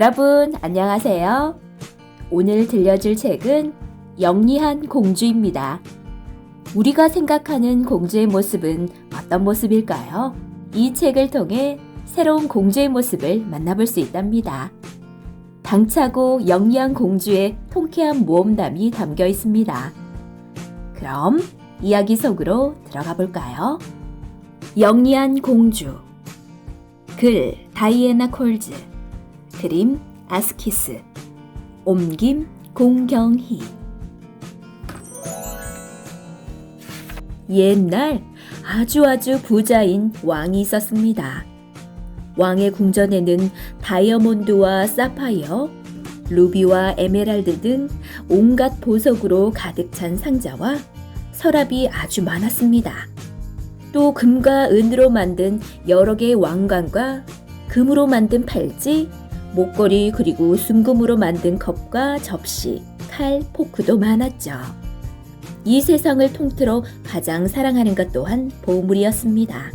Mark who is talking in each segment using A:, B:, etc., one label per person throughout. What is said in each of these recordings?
A: 여러분, 안녕하세요. 오늘 들려줄 책은 영리한 공주입니다. 우리가 생각하는 공주의 모습은 어떤 모습일까요? 이 책을 통해 새로운 공주의 모습을 만나볼 수 있답니다. 당차고 영리한 공주의 통쾌한 모험담이 담겨 있습니다. 그럼 이야기 속으로 들어가 볼까요? 영리한 공주. 글 다이애나 콜즈. 그림 아스키스. 옮김 공경희. 옛날 아주 부자인 왕이 있었습니다. 왕의 궁전에는 다이아몬드와 사파이어, 루비와 에메랄드 등 온갖 보석으로 가득 찬 상자와 서랍이 아주 많았습니다. 또 금과 은으로 만든 여러 개의 왕관과 금으로 만든 팔찌, 목걸이 그리고 순금으로 만든 컵과 접시, 칼, 포크도 많았죠. 이 세상을 통틀어 가장 사랑하는 것 또한 보물이었습니다.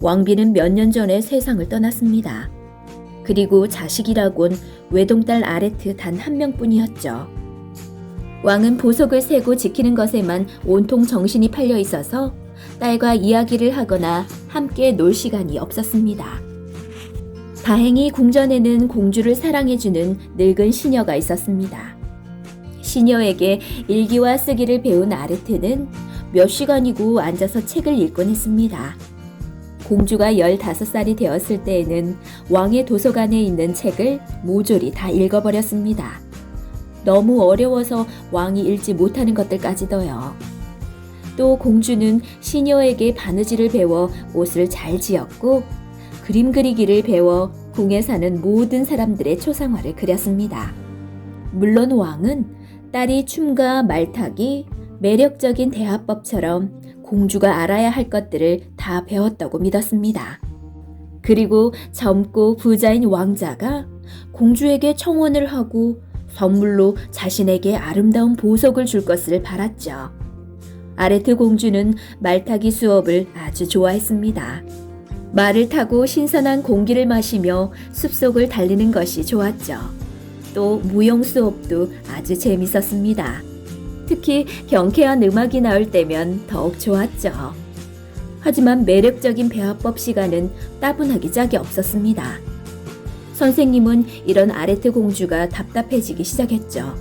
A: 왕비는 몇 년 전에 세상을 떠났습니다. 그리고 자식이라곤 외동딸 아레트 단 한 명뿐이었죠. 왕은 보석을 세고 지키는 것에만 온통 정신이 팔려 있어서 딸과 이야기를 하거나 함께 놀 시간이 없었습니다. 다행히 궁전에는 공주를 사랑해주는 늙은 시녀가 있었습니다. 시녀에게 일기와 쓰기를 배운 아레트는 몇 시간이고 앉아서 책을 읽곤 했습니다. 공주가 15살이 되었을 때에는 왕의 도서관에 있는 책을 모조리 다 읽어버렸습니다. 너무 어려워서 왕이 읽지 못하는 것들까지도요. 또 공주는 시녀에게 바느질을 배워 옷을 잘 지었고 그림 그리기를 배워 궁에 사는 모든 사람들의 초상화를 그렸습니다. 물론 왕은 딸이 춤과 말타기, 매력적인 대화법처럼 공주가 알아야 할 것들을 다 배웠다고 믿었습니다. 그리고 젊고 부자인 왕자가 공주에게 청혼을 하고 선물로 자신에게 아름다운 보석을 줄 것을 바랐죠. 아레트 공주는 말타기 수업을 아주 좋아했습니다. 말을 타고 신선한 공기를 마시며 숲속을 달리는 것이 좋았죠. 또 무용 수업도 아주 재밌었습니다. 특히 경쾌한 음악이 나올 때면 더욱 좋았죠. 하지만 매력적인 배화법 시간은 따분하기 짝이 없었습니다. 선생님은 이런 아레트 공주가 답답해지기 시작했죠.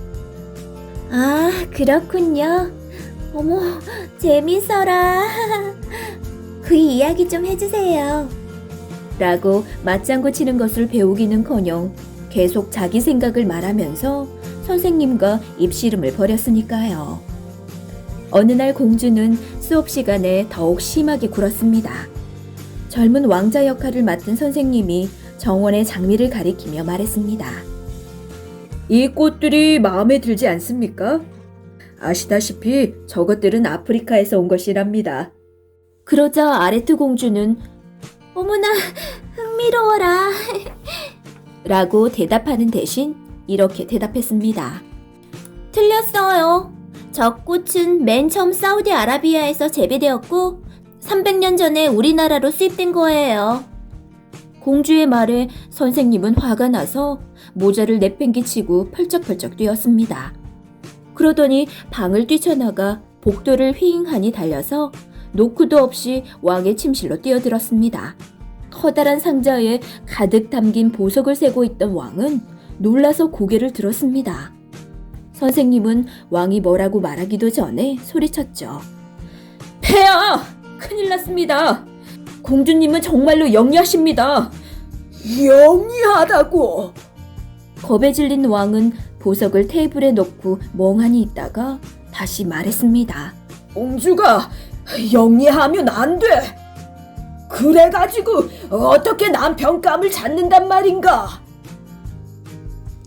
A: 아, 그렇군요. 어머, 재밌어라. 그 이야기 좀 해주세요. 라고 맞장구 치는 것을 배우기는커녕 계속 자기 생각을 말하면서 선생님과 입씨름을 벌였으니까요. 어느 날 공주는 수업 시간에 더욱 심하게 굴었습니다. 젊은 왕자 역할을 맡은 선생님이 정원의 장미를 가리키며 말했습니다. 이 꽃들이 마음에 들지 않습니까? 아시다시피 저것들은 아프리카에서 온 것이랍니다. 그러자 아레트 공주는 어머나 흥미로워라 라고 대답하는 대신 이렇게 대답했습니다. 틀렸어요. 저 꽃은 맨 처음 사우디아라비아에서 재배되었고 300년 전에 우리나라로 수입된 거예요. 공주의 말에 선생님은 화가 나서 모자를 내팽개치고 펄쩍펄쩍 뛰었습니다. 그러더니 방을 뛰쳐나가 복도를 휘잉하니 달려서 노크도 없이 왕의 침실로 뛰어들었습니다. 커다란 상자에 가득 담긴 보석을 세고 있던 왕은 놀라서 고개를 들었습니다. 선생님은 왕이 뭐라고 말하기도 전에 소리쳤죠. 폐하! 큰일 났습니다. 공주님은 정말로 영리하십니다. 영리하다고? 겁에 질린 왕은 보석을 테이블에 놓고 멍하니 있다가 다시 말했습니다. 공주가 영리하면 안 돼. 그래가지고 어떻게 남편감을 찾는단 말인가?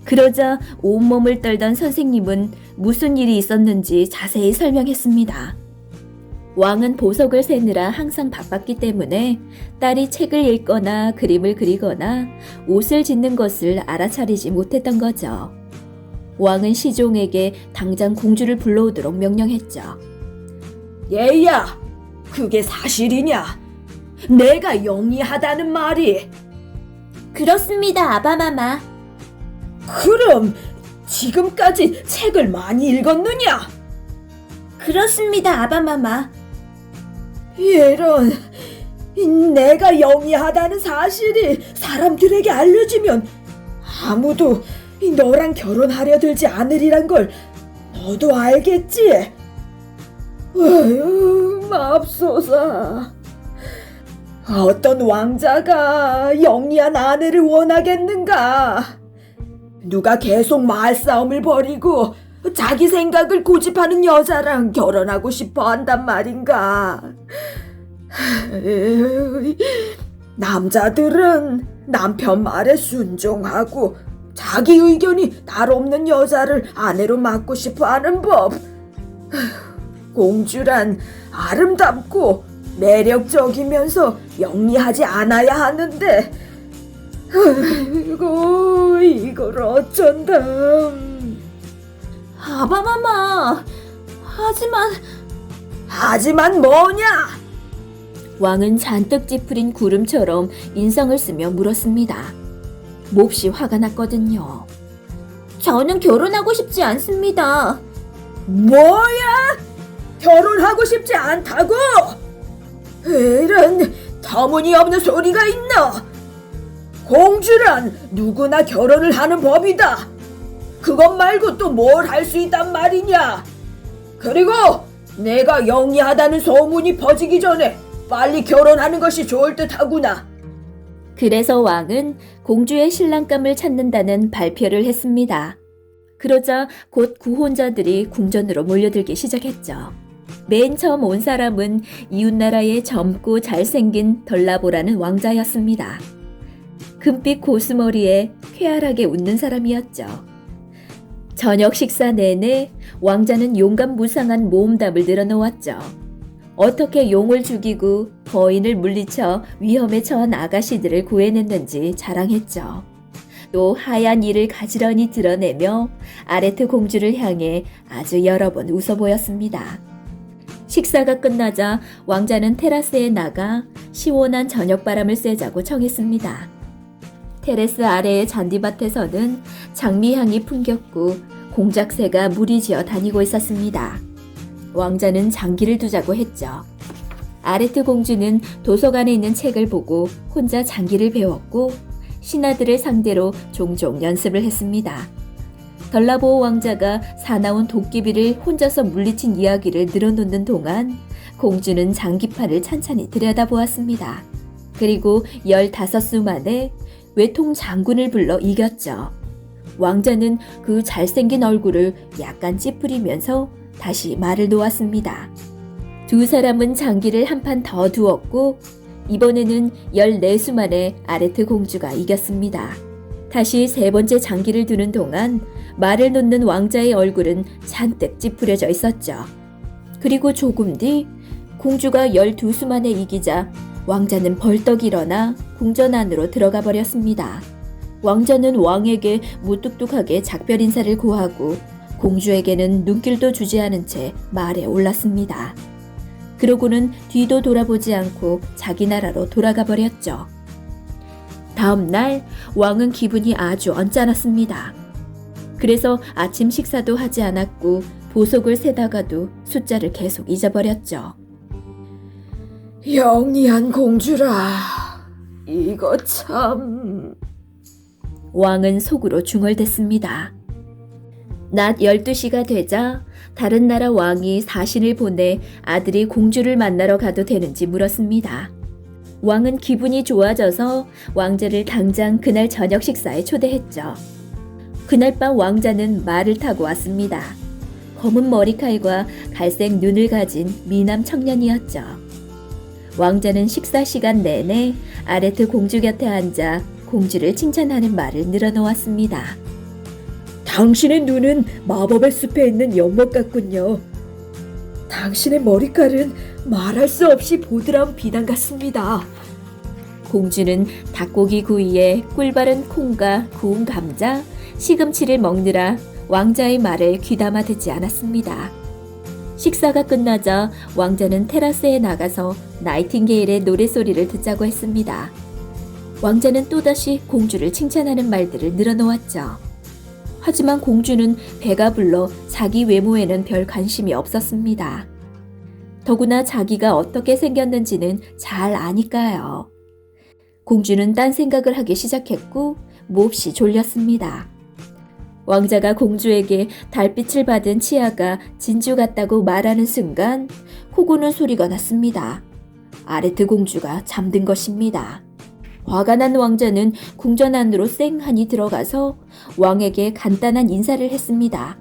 A: 그러자 온몸을 떨던 선생님은 무슨 일이 있었는지 자세히 설명했습니다. 왕은 보석을 세느라 항상 바빴기 때문에 딸이 책을 읽거나 그림을 그리거나 옷을 짓는 것을 알아차리지 못했던 거죠. 왕은 시종에게 당장 공주를 불러오도록 명령했죠. 얘야, 그게 사실이냐? 내가 영리하다는 말이. 그렇습니다, 아바마마.
B: 그럼 지금까지 책을 많이 읽었느냐?
A: 그렇습니다, 아바마마.
B: 이런, 내가 영리하다는 사실이 사람들에게 알려지면 아무도 너랑 결혼하려 들지 않으리란 걸 너도 알겠지? 어휴, 맙소사. 어떤 왕자가 영리한 아내를 원하겠는가? 누가 계속 말싸움을 벌이고 자기 생각을 고집하는 여자랑 결혼하고 싶어 한단 말인가? 남자들은 남편 말에 순종하고 자기 의견이 따로 없는 여자를 아내로 맡고 싶어 하는 법. 공주란 아름답고 매력적이면서 영리하지 않아야 하는데, 아이고, 이걸 어쩐담.
A: 아바마마,
B: 하지만 뭐냐?
A: 왕은 잔뜩 찌푸린 구름처럼 인상을 쓰며 물었습니다. 몹시 화가 났거든요. 저는 결혼하고 싶지 않습니다.
B: 뭐야? 결혼하고 싶지 않다고? 이런 터무니없는 소리가 있나? 공주란 누구나 결혼을 하는 법이다. 그것 말고 또 뭘 할 수 있단 말이냐? 그리고 내가 영리하다는 소문이 퍼지기 전에 빨리 결혼하는 것이 좋을 듯하구나.
A: 그래서 왕은 공주의 신랑감을 찾는다는 발표를 했습니다. 그러자 곧 구혼자들이 궁전으로 몰려들기 시작했죠. 맨 처음 온 사람은 이웃나라의 젊고 잘생긴 덜라보라는 왕자였습니다. 금빛 고스머리에 쾌활하게 웃는 사람이었죠. 저녁 식사 내내 왕자는 용감무상한 모험담을 늘어놓았죠. 어떻게 용을 죽이고 거인을 물리쳐 위험에 처한 아가씨들을 구해냈는지 자랑했죠. 또 하얀 이를 가지런히 드러내며 아레트 공주를 향해 아주 여러 번 웃어 보였습니다. 식사가 끝나자 왕자는 테라스에 나가 시원한 저녁바람을 쐬자고 청했습니다. 테라스 아래의 잔디밭에서는 장미향이 풍겼고 공작새가 무리지어 다니고 있었습니다. 왕자는 장기를 두자고 했죠. 아레트 공주는 도서관에 있는 책을 보고 혼자 장기를 배웠고 신하들을 상대로 종종 연습을 했습니다. 덜라보어 왕자가 사나운 도깨비를 혼자서 물리친 이야기를 늘어놓는 동안 공주는 장기판을 찬찬히 들여다보았습니다. 그리고 15수 만에 외통 장군을 불러 이겼죠. 왕자는 그 잘생긴 얼굴을 약간 찌푸리면서 다시 말을 놓았습니다. 두 사람은 장기를 한 판 더 두었고 이번에는 14수 만에 아레트 공주가 이겼습니다. 다시 세 번째 장기를 두는 동안 말을 놓는 왕자의 얼굴은 잔뜩 찌푸려져 있었죠. 그리고 조금 뒤 공주가 12수 만에 이기자 왕자는 벌떡 일어나 궁전 안으로 들어가 버렸습니다. 왕자는 왕에게 무뚝뚝하게 작별 인사를 고하고 공주에게는 눈길도 주지 않은 채 말에 올랐습니다. 그러고는 뒤도 돌아보지 않고 자기 나라로 돌아가 버렸죠. 다음 날 왕은 기분이 아주 언짢았습니다. 그래서 아침 식사도 하지 않았고 보석을 세다가도 숫자를 계속 잊어버렸죠.
B: 영리한 공주라, 이거 참...
A: 왕은 속으로 중얼댔습니다. 낮 12시가 되자 다른 나라 왕이 사신을 보내 아들이 공주를 만나러 가도 되는지 물었습니다. 왕은 기분이 좋아져서 왕자를 당장 그날 저녁 식사에 초대했죠. 그날 밤 왕자는 말을 타고 왔습니다. 검은 머리칼과 갈색 눈을 가진 미남 청년이었죠. 왕자는 식사 시간 내내 아레트 공주 곁에 앉아 공주를 칭찬하는 말을 늘어놓았습니다.
B: 당신의 눈은 마법의 숲에 있는 연못 같군요. 당신의 머리칼은 말할 수 없이 보드라운 비단 같습니다.
A: 공주는 닭고기 구이에 꿀바른 콩과 구운 감자, 시금치를 먹느라 왕자의 말을 귀담아 듣지 않았습니다. 식사가 끝나자 왕자는 테라스에 나가서 나이팅게일의 노랫소리를 듣자고 했습니다. 왕자는 또다시 공주를 칭찬하는 말들을 늘어놓았죠. 하지만 공주는 배가 불러 자기 외모에는 별 관심이 없었습니다. 더구나 자기가 어떻게 생겼는지는 잘 아니까요. 공주는 딴 생각을 하기 시작했고 몹시 졸렸습니다. 왕자가 공주에게 달빛을 받은 치아가 진주 같다고 말하는 순간 코 고는 소리가 났습니다. 아레트 공주가 잠든 것입니다. 화가 난 왕자는 궁전 안으로 쌩하니 들어가서 왕에게 간단한 인사를 했습니다.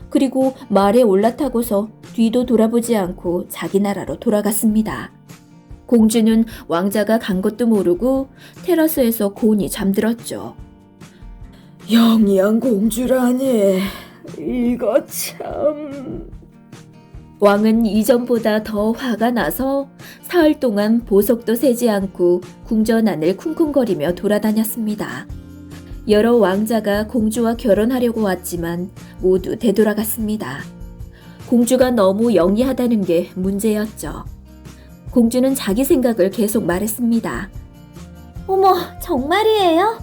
A: 그리고 말에 올라타고서 뒤도 돌아보지 않고 자기 나라로 돌아갔습니다. 공주는 왕자가 간 것도 모르고 테라스에서 곤히 잠들었죠.
B: 영리한 공주라니, 이거 참...
A: 왕은 이전보다 더 화가 나서 사흘 동안 보석도 세지 않고 궁전 안을 쿵쿵거리며 돌아다녔습니다. 여러 왕자가 공주와 결혼하려고 왔지만 모두 되돌아갔습니다. 공주가 너무 영리하다는 게 문제였죠. 공주는 자기 생각을 계속 말했습니다. 어머, 정말이에요?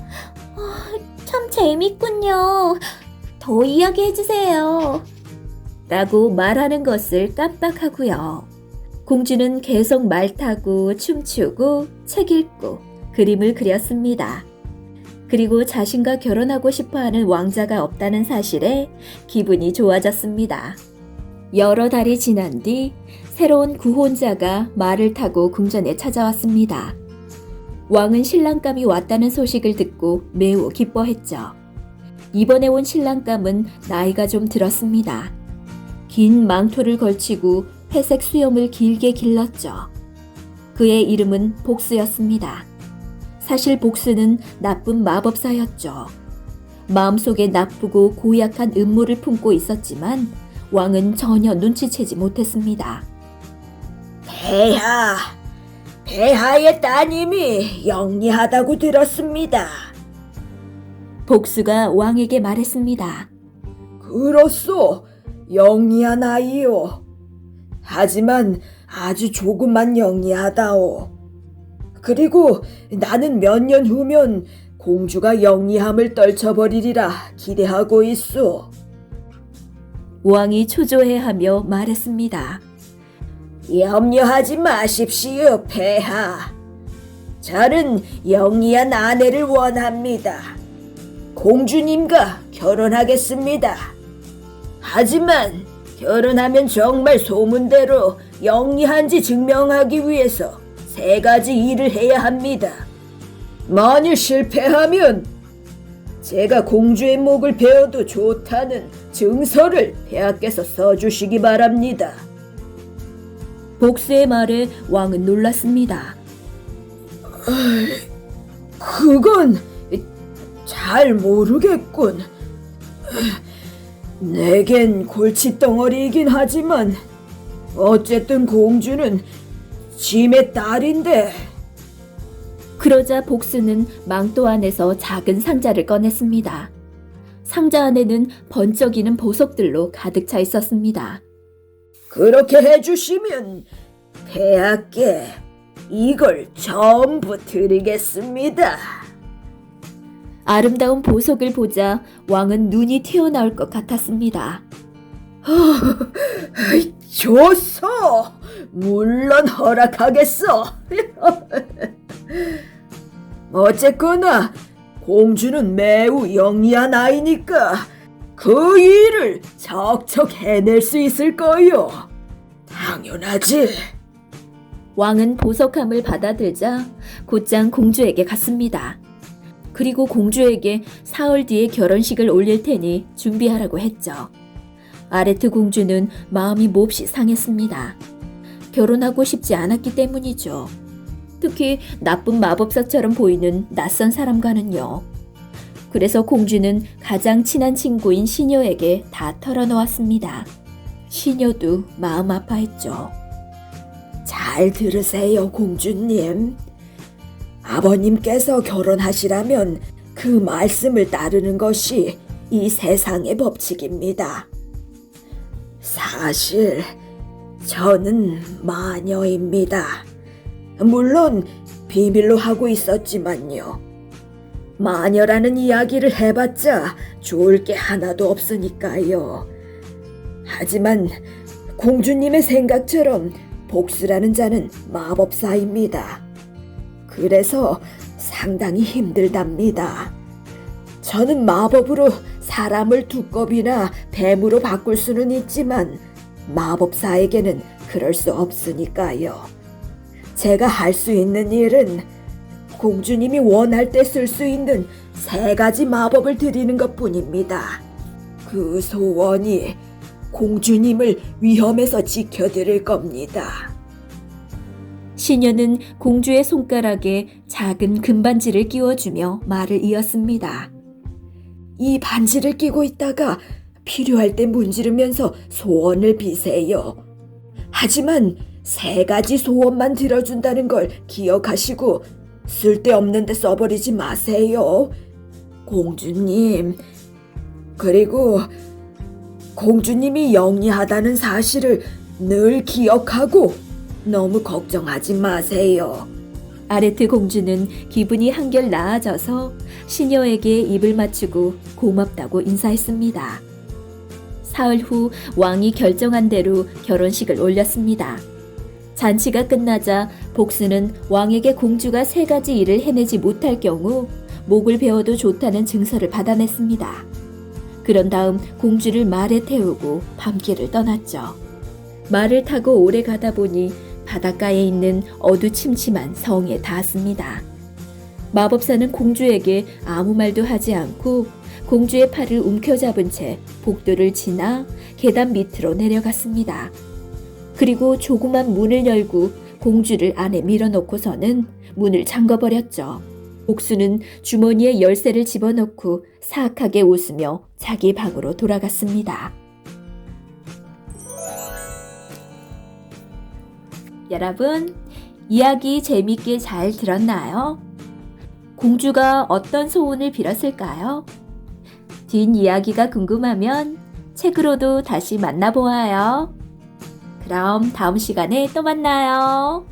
A: 참 재밌군요. 더 이야기해주세요. 라고 말하는 것을 깜빡하고요. 공주는 계속 말 타고 춤추고 책 읽고 그림을 그렸습니다. 그리고 자신과 결혼하고 싶어하는 왕자가 없다는 사실에 기분이 좋아졌습니다. 여러 달이 지난 뒤 새로운 구혼자가 말을 타고 궁전에 찾아왔습니다. 왕은 신랑감이 왔다는 소식을 듣고 매우 기뻐했죠. 이번에 온 신랑감은 나이가 좀 들었습니다. 긴 망토를 걸치고 회색 수염을 길게 길렀죠. 그의 이름은 복스였습니다. 사실 복스는 나쁜 마법사였죠. 마음속에 나쁘고 고약한 음모를 품고 있었지만 왕은 전혀 눈치채지 못했습니다.
B: 폐하의 따님이 영리하다고 들었습니다.
A: 복수가 왕에게 말했습니다.
B: 그렇소, 영리한 아이요. 하지만 아주 조금만 영리하다오. 그리고 나는 몇 년 후면 공주가 영리함을 떨쳐버리리라 기대하고 있소.
A: 왕이 초조해하며 말했습니다.
B: 염려하지 마십시오, 폐하. 저는 영리한 아내를 원합니다. 공주님과 결혼하겠습니다. 하지만 결혼하면 정말 소문대로 영리한지 증명하기 위해서 3가지 일을 해야 합니다. 만일 실패하면 제가 공주의 목을 베어도 좋다는 증서를 폐하께서 써주시기 바랍니다.
A: 복수의 말에 왕은 놀랐습니다.
B: 그건 잘 모르겠군. 내겐 골칫덩어리이긴 하지만 어쨌든 공주는 짐의 딸인데.
A: 그러자 복수는 망토 안에서 작은 상자를 꺼냈습니다. 상자 안에는 번쩍이는 보석들로 가득 차 있었습니다.
B: 그렇게 해주시면 폐하께 이걸 전부 드리겠습니다.
A: 아름다운 보석을 보자 왕은 눈이 튀어나올 것 같았습니다.
B: 좋소! 물론 허락하겠어. 어쨌거나 공주는 매우 영리한 아이니까 그 일을 척척 해낼 수 있을 거요. 당연하지.
A: 왕은 보석함을 받아들자 곧장 공주에게 갔습니다. 그리고 공주에게 사흘 뒤에 결혼식을 올릴 테니 준비하라고 했죠. 아레트 공주는 마음이 몹시 상했습니다. 결혼하고 싶지 않았기 때문이죠. 특히 나쁜 마법사처럼 보이는 낯선 사람과는요. 그래서 공주는 가장 친한 친구인 시녀에게 다 털어놓았습니다. 시녀도 마음 아파했죠.
B: 잘 들으세요, 공주님. 아버님께서 결혼하시라면 그 말씀을 따르는 것이 이 세상의 법칙입니다. 사실 저는 마녀입니다. 물론 비밀로 하고 있었지만요. 마녀라는 이야기를 해봤자 좋을 게 하나도 없으니까요. 하지만 공주님의 생각처럼 복수라는 자는 마법사입니다. 그래서 상당히 힘들답니다. 저는 마법으로 사람을 두꺼비나 뱀으로 바꿀 수는 있지만 마법사에게는 그럴 수 없으니까요. 제가 할 수 있는 일은 공주님이 원할 때 쓸 수 있는 3가지 마법을 드리는 것뿐입니다. 그 소원이 공주님을 위험에서 지켜드릴 겁니다.
A: 시녀는 공주의 손가락에 작은 금반지를 끼워주며 말을 이었습니다.
B: 이 반지를 끼고 있다가 필요할 때 문지르면서 소원을 비세요. 하지만 3가지 소원만 들어준다는 걸 기억하시고 쓸데없는 데 써버리지 마세요. 공주님, 그리고 공주님이 영리하다는 사실을 늘 기억하고 너무 걱정하지 마세요.
A: 아레트 공주는 기분이 한결 나아져서 시녀에게 입을 맞추고 고맙다고 인사했습니다. 사흘 후 왕이 결정한 대로 결혼식을 올렸습니다. 잔치가 끝나자 복수는 왕에게 공주가 3가지 일을 해내지 못할 경우 목을 베어도 좋다는 증서를 받아냈습니다. 그런 다음 공주를 말에 태우고 밤길을 떠났죠. 말을 타고 오래 가다 보니 바닷가에 있는 어두침침한 성에 닿았습니다. 마법사는 공주에게 아무 말도 하지 않고 공주의 팔을 움켜잡은 채 복도를 지나 계단 밑으로 내려갔습니다. 그리고 조그만 문을 열고 공주를 안에 밀어넣고서는 문을 잠궈버렸죠. 복수는 주머니에 열쇠를 집어넣고 사악하게 웃으며 자기 방으로 돌아갔습니다. 여러분, 이야기 재밌게 잘 들었나요? 공주가 어떤 소원을 빌었을까요? 뒷이야기가 궁금하면 책으로도 다시 만나보아요. 그럼 다음 시간에 또 만나요.